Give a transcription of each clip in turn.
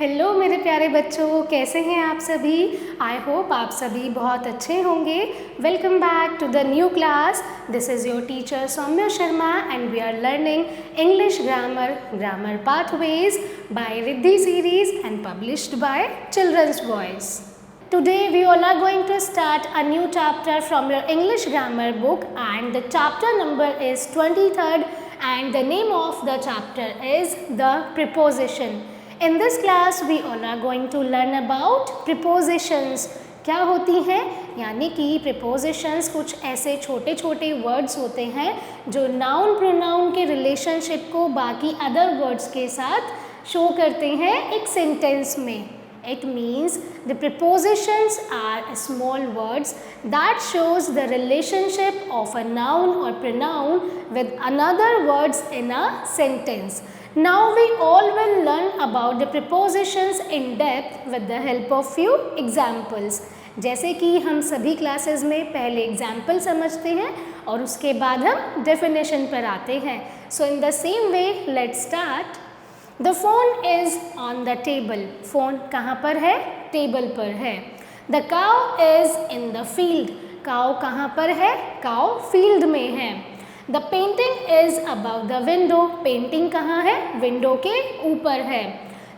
Hello मेरे प्यारे बच्चों, कैसे हैं आप सभी। आई होप आप सभी बहुत अच्छे होंगे। Welcome back to the new class. This is your teacher Saumya Sharma and we are learning English grammar pathways by Riddhi series and published by children's voice. Today we all are going to start a new chapter from your English grammar book and the chapter number is 23rd and the name of the chapter is the preposition. In this class we all are going to learn about prepositions. क्या होती हैं, यानी कि prepositions कुछ ऐसे छोटे छोटे words होते हैं जो noun pronoun के relationship को बाकी other words के साथ show करते हैं एक sentence में. It means the prepositions are small words that shows the relationship of a noun or pronoun with another words in a sentence. Now we all will learn about the prepositions in depth with the help of few examples. जैसे कि हम सभी classes में पहले example समझते हैं और उसके बाद हम डेफिनेशन पर आते हैं. So in the same way, let's start. The phone is on the table. phone कहाँ पर है, टेबल पर है. The cow is in the field. cow कहाँ पर है, cow फील्ड में है. The painting is above the window. Painting कहाँ है, विंडो के ऊपर है.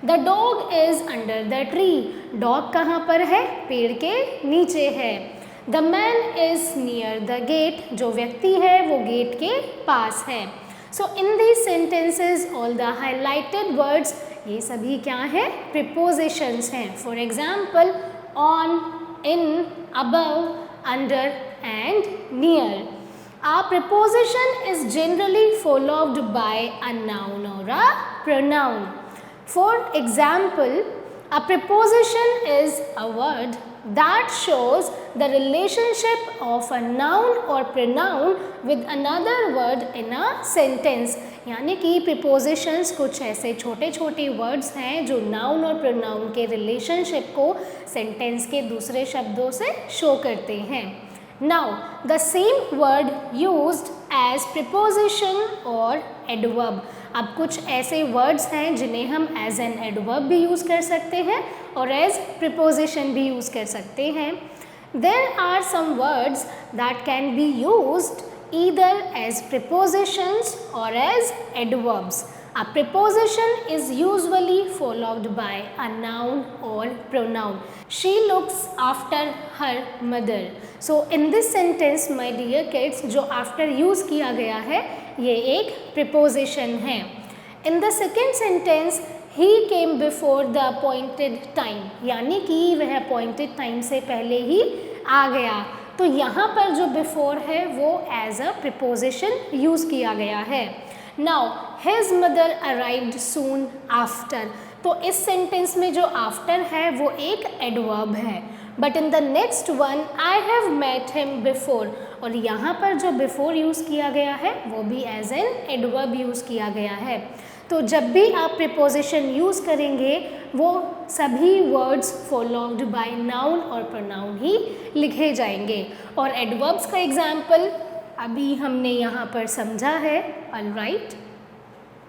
The dog is under the tree. Dog कहाँ पर है, पेड़ के नीचे है. The man is near the gate. जो व्यक्ति है वो गेट के पास है. So in these sentences all the highlighted words ये सभी क्या है, prepositions हैं. For example, on, in, above, under and near. A preposition is generally followed by a noun or a pronoun. For example, a preposition is a word that shows the relationship of a noun or pronoun with another word in a sentence. यानी कि prepositions कुछ ऐसे छोटे छोटे words हैं जो noun और pronoun के relationship को sentence के दूसरे शब्दों से show करते हैं. Now the same word used as preposition or adverb. अब कुछ ऐसे words हैं जिन्हें हम as an adverb भी use कर सकते हैं और as preposition भी use कर सकते हैं. There are some words that can be used either as prepositions or as adverbs. A preposition is usually followed by a noun or pronoun. She looks after her mother. So in this sentence my dear kids, जो after use किया गया है ये एक preposition है. In the second sentence he came before the appointed time. यानी कि वह appointed time से पहले ही आ गया. तो यहाँ पर जो before है वो as a preposition use किया गया है. Now his mother arrived soon after. तो इस sentence में जो after है वो एक adverb है. But in the next one I have met him before. और यहाँ पर जो before use किया गया है वो भी as an adverb use किया गया है. तो जब भी आप preposition use करेंगे वो सभी words followed by noun और pronoun ही लिखे जाएंगे. और adverbs का example अभी हमने यहाँ पर समझा है. All right.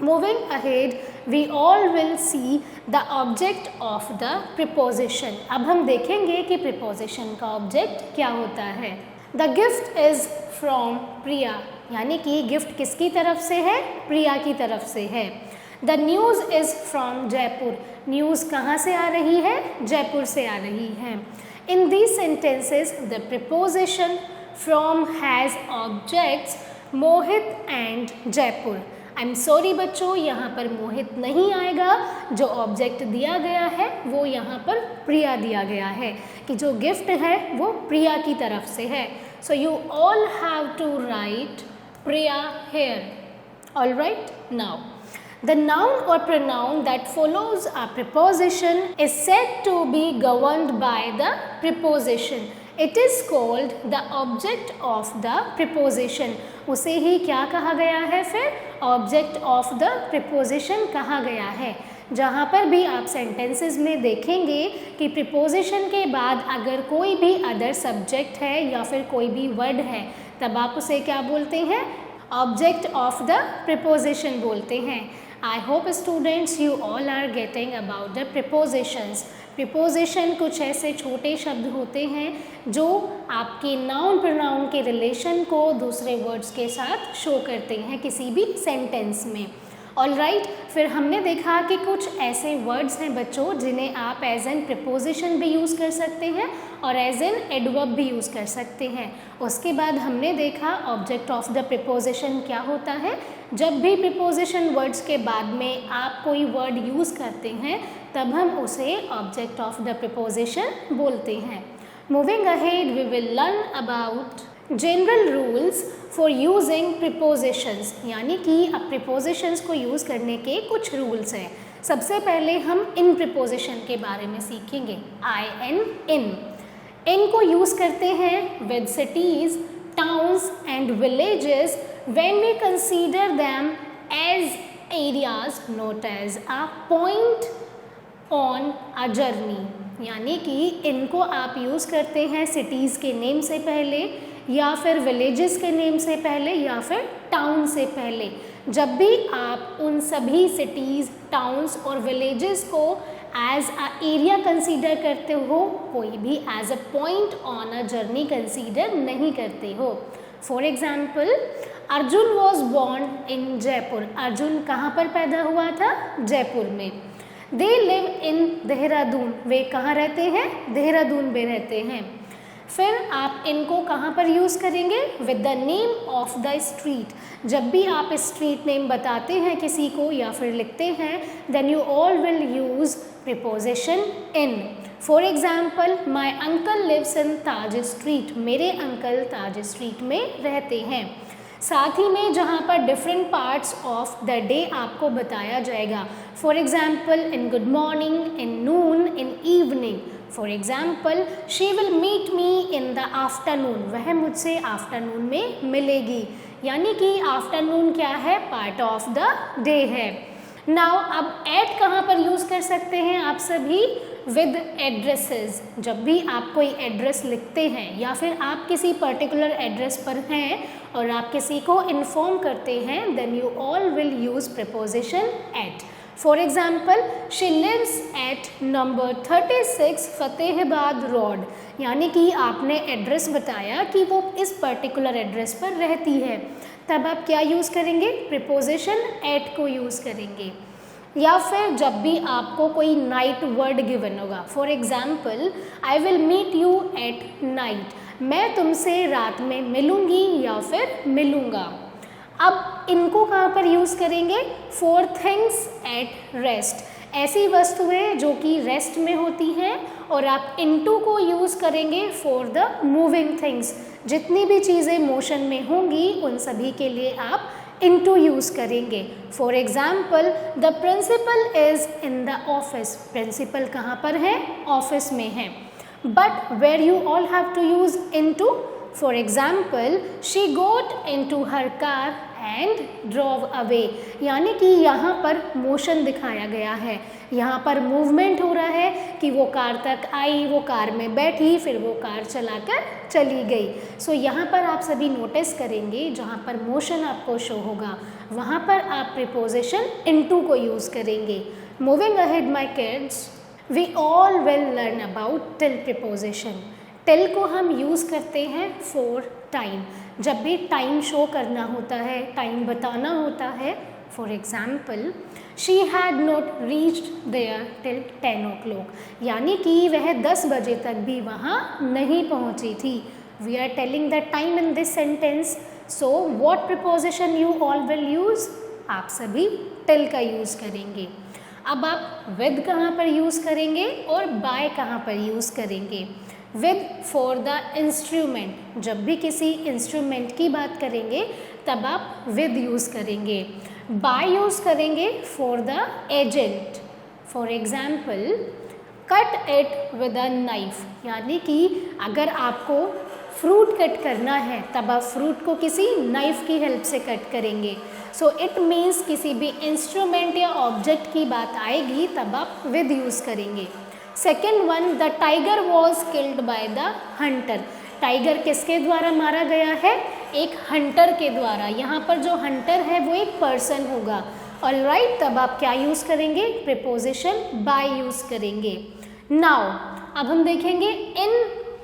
Moving ahead, we all will see the object of the preposition. अब हम देखेंगे कि preposition का object क्या होता है. The gift is from Priya. यानी कि gift किसकी तरफ से है, प्रिया की तरफ से है. The news is from Jaipur. News कहाँ से आ रही है, जयपुर से आ रही है. In these sentences, the preposition from has objects Mohit and Jaipur. I'm sorry बच्चों, यहाँ पर मोहित नहीं आएगा. जो ऑब्जेक्ट दिया गया है वो यहाँ पर प्रिया दिया गया है कि जो गिफ्ट है वो प्रिया की तरफ से है. So you all have to write Priya here. All right. Now the noun or pronoun that follows a preposition is said to be governed by the preposition. It is called the object of the preposition. उसे ही क्या कहा गया है, फिर object of the preposition कहा गया है. जहाँ पर भी आप sentences में देखेंगे कि preposition के बाद अगर कोई भी other subject है या फिर कोई भी word है तब आप उसे क्या बोलते हैं, object of the preposition बोलते हैं. I hope students you all are getting about the prepositions. Preposition कुछ ऐसे छोटे शब्द होते हैं जो आपके नाउन प्रोनाउन के रिलेशन को दूसरे वर्ड्स के साथ शो करते हैं किसी भी सेंटेंस में। ऑल राइट, फिर हमने देखा कि कुछ ऐसे वर्ड्स हैं बच्चों जिन्हें आप एज एन प्रिपोजिशन भी यूज़ कर सकते हैं और एज एन एडवर्ब भी यूज़ कर सकते हैं। उसके बाद हमने देखा ऑब्जेक्ट ऑफ द प्रिपोजिशन क्या होता है। जब भी प्रिपोजिशन वर्ड्स के बाद में आप कोई वर्ड यूज़ करते हैं तब हम उसे ऑब्जेक्ट ऑफ द प्रिपोजिशन बोलते हैं। Moving ahead we will learn about general rules for using prepositions, यानी कि अब प्रिपोजिशंस को यूज़ करने के कुछ रूल्स हैं। सबसे पहले हम इन प्रिपोजिशन के बारे में सीखेंगे। आई एन, इन को यूज़ करते हैं with cities, towns and villages when we consider them as areas not as a point on a journey, यानी कि इनको आप यूज़ करते हैं सिटीज़ के नेम से पहले या फिर विलेजेस के नेम से पहले या फिर टाउन से पहले। जब भी आप उन सभी सिटीज़, टाउन्स और विलेजेस को एज अ एरिया कंसीडर करते हो, कोई भी as a point on a journey consider नहीं करते हो। For example, Arjun was born in Jaipur. Arjun कहाँ पर पैदा हुआ था? जयपुर में। They live in Dehradun. वे कहाँ रहते हैं? देहरादून में रहते हैं। फिर आप इनको कहाँ पर यूज़ करेंगे? With the name of the street. जब भी आप स्ट्रीट नेम बताते हैं किसी को या फिर लिखते हैं, then you all will use preposition in. For example, my uncle lives in Taj street. मेरे अंकल ताज स्ट्रीट में रहते हैं। साथ ही में जहाँ पर different parts of the day आपको बताया जाएगा। For example, in good morning, in noon, in evening. For example, she will meet me in the afternoon. वह मुझसे आफ्टरनून में मिलेगी, यानी कि आफ्टरनून क्या है? पार्ट ऑफ द डे है। नाउ अब एट कहाँ पर यूज़ कर सकते हैं आप सभी? With addresses. जब भी आप कोई एड्रेस लिखते हैं या फिर आप किसी पर्टिकुलर एड्रेस पर हैं और आप किसी को इन्फॉर्म करते हैं, then you all will use preposition at. For example, she lives at number 36 Fatehabad road, यानी कि आपने एड्रेस बताया कि वो इस पर्टिकुलर एड्रेस पर रहती है। तब आप क्या यूज़ करेंगे? प्रिपोजिशन एट को यूज़ करेंगे। या फिर जब भी आपको कोई नाइट वर्ड गिवन होगा, for example, I will meet you at night. मैं तुमसे रात में मिलूँगी या फिर मिलूँगा। अब इनको कहाँ पर यूज़ करेंगे? For things at rest. ऐसी वस्तुएं जो कि रेस्ट में होती हैं, और आप इनटू को यूज़ करेंगे फॉर द मूविंग थिंग्स। जितनी भी चीज़ें मोशन में होंगी उन सभी के लिए आप इनटू यूज़ करेंगे। For example, the principal is in the office. Principal कहाँ पर है? ऑफिस में है। But where you all have to use into? For example, she got into her car and drove away, यानी कि यहाँ पर मोशन दिखाया गया है, यहाँ पर मूवमेंट हो रहा है कि वो कार तक आई, वो कार में बैठी, फिर वो कार चलाकर चली गई। सो यहाँ पर आप सभी नोटिस करेंगे जहाँ पर मोशन आपको शो होगा वहाँ पर आप प्रिपोजिशन इनटू को यूज़ करेंगे। Moving ahead my kids, we all will learn about till preposition. Till को हम यूज़ करते हैं फॉर टाइम। जब भी टाइम शो करना होता है, टाइम बताना होता है। For example, she had not reached there till 10 o'clock, यानी कि वह 10 बजे तक भी वहाँ नहीं पहुँची थी। We are telling the time in this sentence. So what preposition you all will use? आप सभी टिल का यूज़ करेंगे। अब आप विद कहाँ पर यूज़ करेंगे और बाय कहाँ पर यूज़ करेंगे? With for the instrument. जब भी किसी इंस्ट्रूमेंट की बात करेंगे तब आप विद यूज़ करेंगे। बाय यूज़ करेंगे for the agent. For example, cut it with a knife, यानी कि अगर आपको फ्रूट कट करना है तब आप फ्रूट को किसी नाइफ की हेल्प से कट करेंगे। सो इट मीन्स किसी भी इंस्ट्रूमेंट या ऑब्जेक्ट की बात आएगी तब आप विद यूज़ करेंगे। Second one, the tiger was killed by the Hunter. Tiger किसके द्वारा मारा गया है? एक हंटर के द्वारा। यहाँ पर जो हंटर है वो एक पर्सन होगा। ऑलराइट, तब आप क्या यूज़ करेंगे, प्रीपोजिशन बाय यूज़ करेंगे। नाउ अब हम देखेंगे इन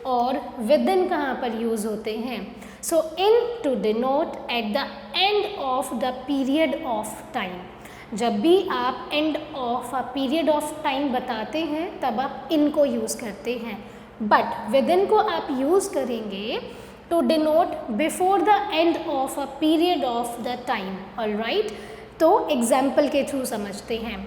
और विद इन कहाँ पर यूज़ होते हैं। So in to denote at the end of the period of time. जब भी आप end of a period of time बताते हैं तब आप इन को यूज़ करते हैं, बट विद इन को आप यूज़ करेंगे to denote before the end of a period of the time. Alright, तो एग्जाम्पल के थ्रू समझते हैं।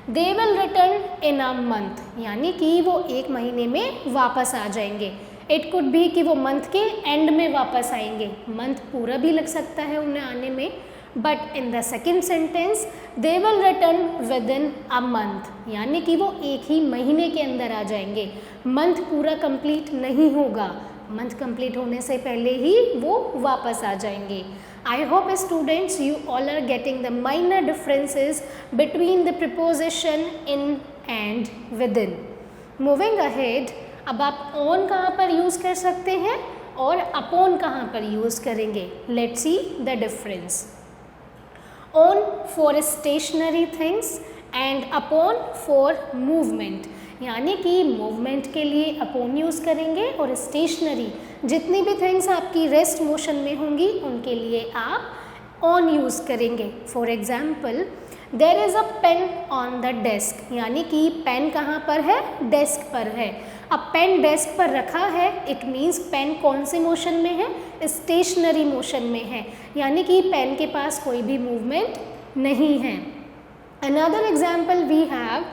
They will return in a month, यानी कि वो एक महीने में वापस आ जाएंगे। इट कुड भी कि वो मंथ के एंड में वापस आएंगे, मंथ पूरा भी लग सकता है उन्हें आने में, but in the second sentence they will return with in a month, यानी कि वो एक ही महीने के अंदर आ जाएंगे, मंथ पूरा कंप्लीट नहीं होगा, मंथ कंप्लीट होने से पहले ही वो वापस आ जाएंगे। I hope students you all are getting the minor differences between the preposition in and within. Moving ahead, अब आप on कहाँ पर यूज़ कर सकते हैं और upon कहाँ पर यूज़ करेंगे। Let's see the difference. On for stationary things and upon for movement, यानी कि मूवमेंट के लिए अपॉन यूज़ करेंगे और स्टेशनरी जितनी भी थिंग्स आपकी रेस्ट मोशन में होंगी उनके लिए आप ऑन यूज़ करेंगे। For example, there is a pen on the desk, यानी कि पेन कहाँ पर है, डेस्क पर है। अब पेन डेस्क पर रखा है, इट मीन्स पेन कौन से मोशन में है, स्टेशनरी मोशन में है, यानी कि पेन के पास कोई भी मूवमेंट नहीं है। Another example we have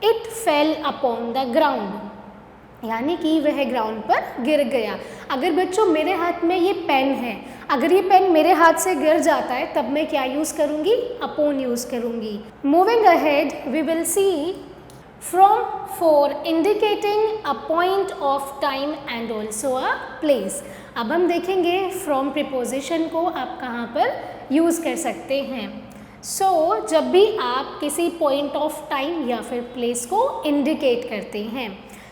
it fell upon the ground, यानी कि वह ग्राउंड पर गिर गया। अगर बच्चों मेरे हाथ में ये पेन है, अगर ये पेन मेरे हाथ से गिर जाता है तब मैं क्या यूज़ करूँगी, अपॉन यूज़ करूँगी। Moving ahead we will see from for indicating a point of time and also a place. अब हम देखेंगे फ्रॉम प्रीपोजिशन को आप कहाँ पर यूज़ कर सकते हैं। जब भी आप किसी पॉइंट ऑफ टाइम या फिर प्लेस को इंडिकेट करते हैं,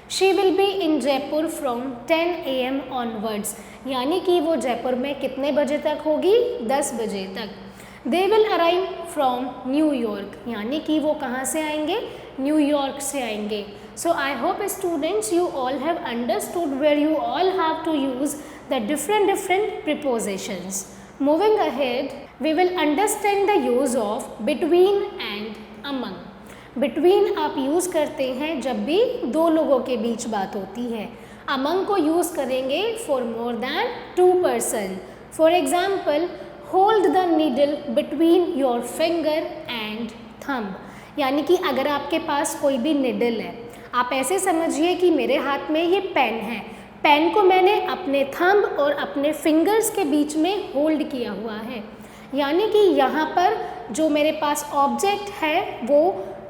she will be in Jaipur from 10 AM onwards, यानी कि वो जयपुर में कितने बजे तक होगी, 10 बजे तक। They will arrive from New York, यानी कि वो कहाँ से आएंगे, न्यूयॉर्क से आएंगे। So I hope students you all have understood where you all have to use the different prepositions. Moving ahead, we will understand the use of between and among. Between आप use करते हैं जब भी दो लोगों के बीच बात होती है। among को यूज़ करेंगे for more than 2 person. For example, hold the needle between your finger and thumb, यानी कि अगर आपके पास कोई भी निडल है, आप ऐसे समझिए कि मेरे हाथ में ये पेन है, पेन को मैंने अपने थंब और अपने फिंगर्स के बीच में होल्ड किया हुआ है, यानी कि यहाँ पर जो मेरे पास ऑब्जेक्ट है वो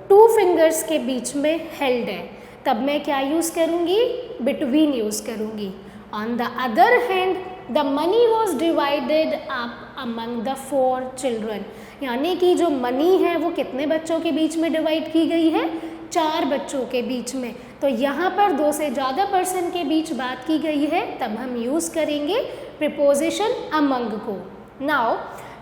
2 फिंगर्स के बीच में हेल्ड है, तब मैं क्या यूज़ करूँगी, बिटवीन यूज़ करूँगी। On the other hand the money was divided up among the 4 children, यानी कि जो मनी है वो कितने बच्चों के बीच में डिवाइड की गई है, 4 बच्चों के बीच में। तो यहाँ पर 2 से ज़्यादा पर्सन के बीच बात की गई है, तब हम यूज़ करेंगे प्रीपोजिशन अमंग को। Now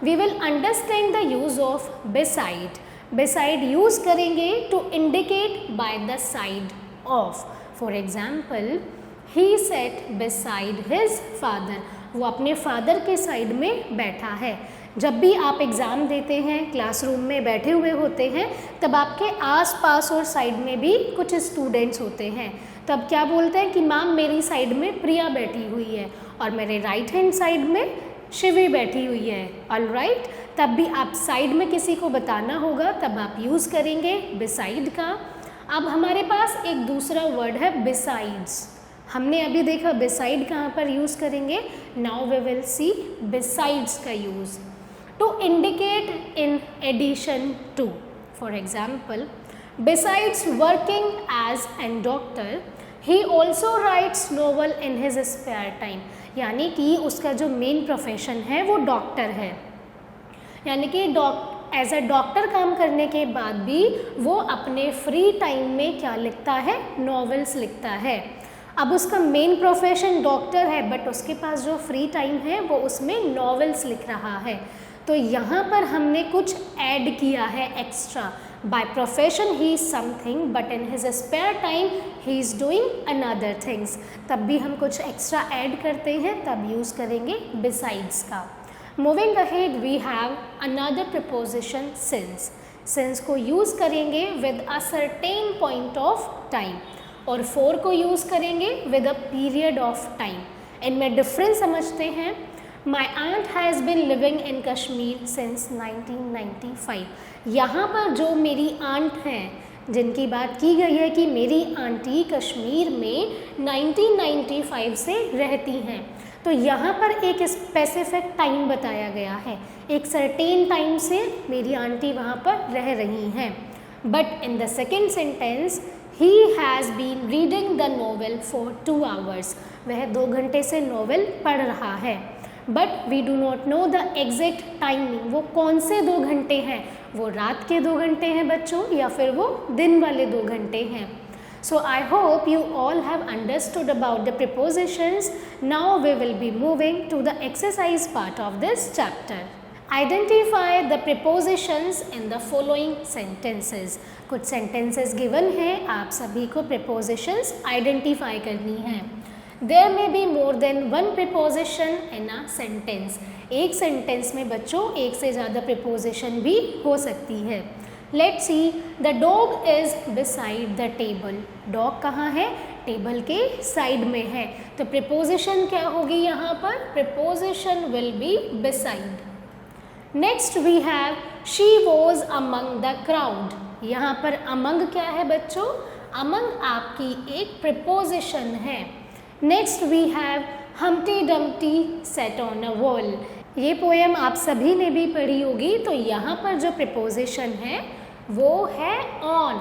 we will understand the use of beside. Beside use करेंगे to indicate by the side of. For example, he set beside his father, वो अपने फादर के साइड में बैठा है। जब भी आप एग्ज़ाम देते हैं, क्लासरूम में बैठे हुए होते हैं, तब आपके आसपास और साइड में भी कुछ स्टूडेंट्स होते हैं, तब क्या बोलते हैं कि मैम मेरी साइड में प्रिया बैठी हुई है और मेरे राइट हैंड साइड में शिवी बैठी हुई है। ऑलराइट, तब भी आप साइड में किसी को बताना होगा तब आप यूज़ करेंगे बिसाइड का। अब हमारे पास एक दूसरा वर्ड है बिसाइड्स। हमने अभी देखा बिसाइड कहाँ पर यूज़ करेंगे, now we will see besides का use to indicate in addition to. For example, besides working as a doctor, he also writes novel in his spare time, यानी कि उसका जो मेन प्रोफेशन है वो डॉक्टर है, यानी कि एज ए डॉक्टर काम करने के बाद भी वो अपने फ्री टाइम में क्या लिखता है, नॉवेल्स लिखता है। अब उसका मेन प्रोफेशन डॉक्टर है, बट उसके पास जो फ्री टाइम है वो उसमें नॉवेल्स लिख रहा है। तो यहाँ पर हमने कुछ ऐड किया है extra. By profession he is something but in his spare time he is doing another things. तब भी हम कुछ एक्स्ट्रा ऐड करते हैं, तब यूज़ करेंगे बिसाइड्स का। Moving ahead we have another preposition since. Since को यूज़ करेंगे with a certain point of time, और फॉर को यूज़ करेंगे with a period of time. इनमें डिफरेंस समझते हैं। My aunt has been living in Kashmir since 1995। यहाँ पर जो मेरी आंट हैं, जिनकी बात की गई है कि मेरी आंटी कश्मीर में 1995 से रहती हैं, तो यहाँ पर एक स्पेसिफिक टाइम बताया गया है, एक सर्टेन टाइम से मेरी आंटी वहाँ पर रह रही हैं। But in the second sentence he has been reading the novel for 2 hours। वह 2 घंटे से नॉवेल पढ़ रहा है। But we do not know the exact timing, वो कौन से 2 घंटे हैं, वो रात के 2 घंटे हैं बच्चों, या फिर वो दिन वाले 2 घंटे हैं। So I hope you all have understood about the prepositions. Now we will be moving to the exercise part of this chapter. Identify the prepositions in the following sentences. कुछ sentences given हैं, आप सभी को prepositions identify करनी है। There may be more than one preposition in a sentence. एक sentence में बच्चों एक से ज़्यादा preposition भी हो सकती है। Let's see, the dog is beside the table. Dog कहाँ है? टेबल के साइड में है। तो preposition क्या होगी यहाँ पर? Preposition will be beside. Next we have she was among the crowd. यहाँ पर among क्या है बच्चों? Among आपकी एक preposition है। Next we have Humpty Dumpty sat on a wall. ये पोएम आप सभी ने भी पढ़ी होगी, तो यहाँ पर जो preposition है वो है on.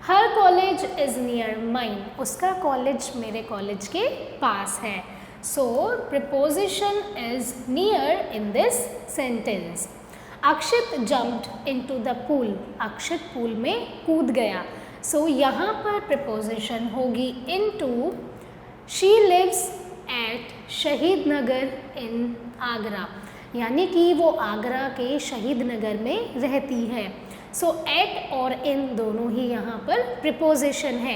Her college is near mine. उसका कॉलेज मेरे कॉलेज के पास है। So preposition is near in this sentence. Akshit jumped into the pool. Akshit pool में कूद गया। So यहाँ पर preposition होगी into. She lives at शहीद नगर in आगरा, यानी कि वो आगरा के शहीद नगर में रहती है। सो एट और इन दोनों ही यहाँ पर प्रिपोजिशन है।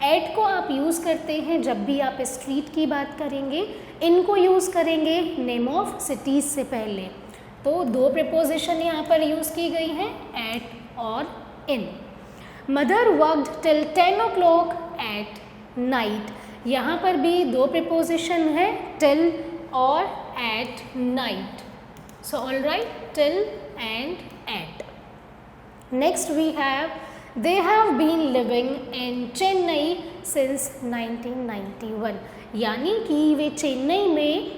एट को आप यूज़ करते हैं जब भी आप स्ट्रीट की बात करेंगे, इन को यूज़ करेंगे नेम ऑफ सिटीज़ से पहले। तो 2 प्रिपोजिशन यहाँ पर यूज़ की गई हैं, एट और in. Mother worked till 10 o'clock at night. यहाँ पर भी 2 प्रिपोजिशन है, टिल और at night. So all right, till and at. Next we have they have been living in Chennai since 1991, यानी कि वे चेन्नई में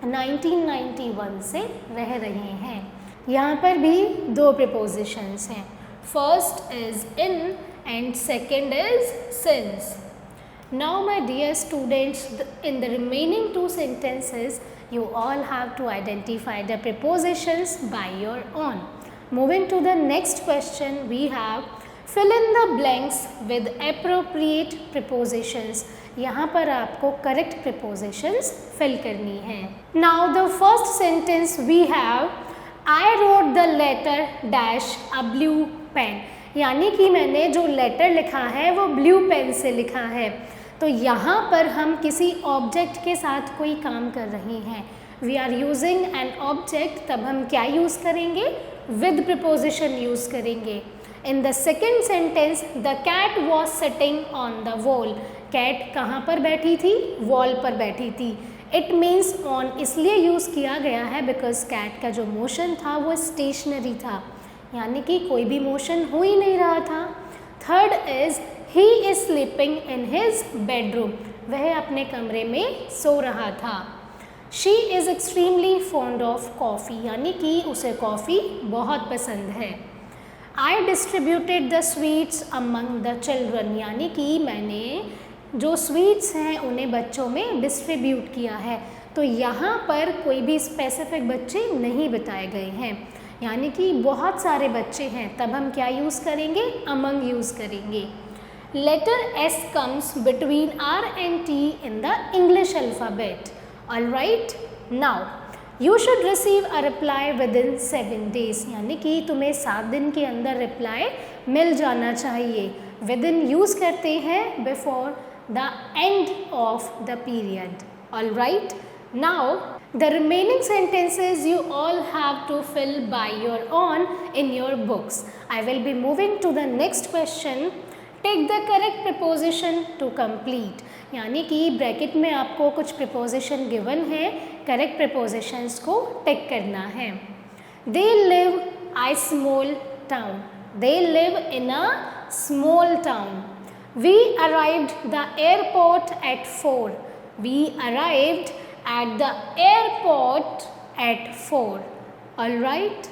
1991 से रह रहे हैं। यहाँ पर भी 2 प्रिपोजिशंस हैं, first is in and second is since. Now my dear students, in the remaining 2 sentences you all have to identify the prepositions by your own. Moving to the next question, we have fill in the blanks with appropriate prepositions. यहाँ पर आपको correct prepositions fill करनी है। Now the first sentence we have I wrote the letter dash a blue pen, यानी कि मैंने जो letter लिखा है वो ब्लू पेन से लिखा है। तो यहाँ पर हम किसी ऑब्जेक्ट के साथ कोई काम कर रहे हैं, we are using an object, तब हम क्या यूज़ करेंगे? विद प्रिपोजिशन यूज़ करेंगे। In the second sentence the cat was sitting on the wall, cat कहाँ पर बैठी थी? वॉल पर बैठी थी। इट मीन्स ऑन इसलिए यूज़ किया गया है बिकॉज कैट का जो मोशन था वो स्टेशनरी था, यानी कि कोई भी मोशन हो ही नहीं रहा था। Third is he is sleeping in his bedroom, वह अपने कमरे में सो रहा था। She is extremely fond of coffee, यानी कि उसे कॉफ़ी बहुत पसंद है। I distributed the sweets among the children, यानी कि मैंने जो स्वीट्स हैं उन्हें बच्चों में डिस्ट्रीब्यूट किया है। तो यहाँ पर कोई भी स्पेसिफिक बच्चे नहीं बताए गए हैं, यानी कि बहुत सारे बच्चे हैं, तब हम क्या यूज़ करेंगे? अमंग यूज़ करेंगे। Letter S comes between R and T in the English alphabet. All right. Now, you should receive a reply with in 7 days, यानी कि तुम्हें 7 दिन के अंदर रिप्लाई मिल जाना चाहिए. विद इन यूज़ करते हैं before the end of the period. All right, now the remaining sentences you all have to fill by your own in your books. I will be moving to the next question. Take the correct preposition to complete. यानी कि bracket में आपको कुछ preposition given है, correct prepositions को टिक करना है. They live a small town. They live in a small town. We arrived the airport at 4. We arrived at the airport at 4. All right.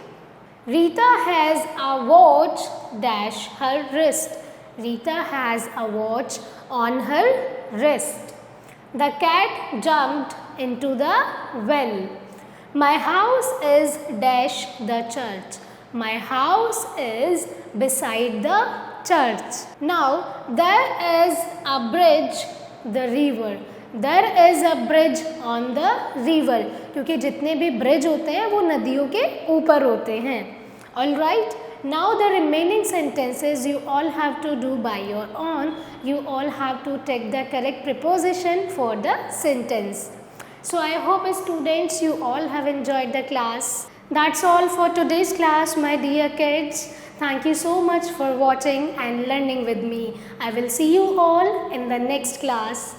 Rita has a watch dash her wrist. Rita has a watch on her wrist. The cat jumped into the well. My house is dash the church. My house is beside the church. Now there is a bridge the river. There is a bridge on the river. क्योंकि जितने भी bridge होते हैं वो नदियों के ऊपर होते हैं. All right. Now the remaining sentences you all have to do by your own. You all have to take the correct preposition for the sentence. So I hope students you all have enjoyed the class. That's all for today's class, my dear kids. Thank you so much for watching and learning with me. I will see you all in the next class.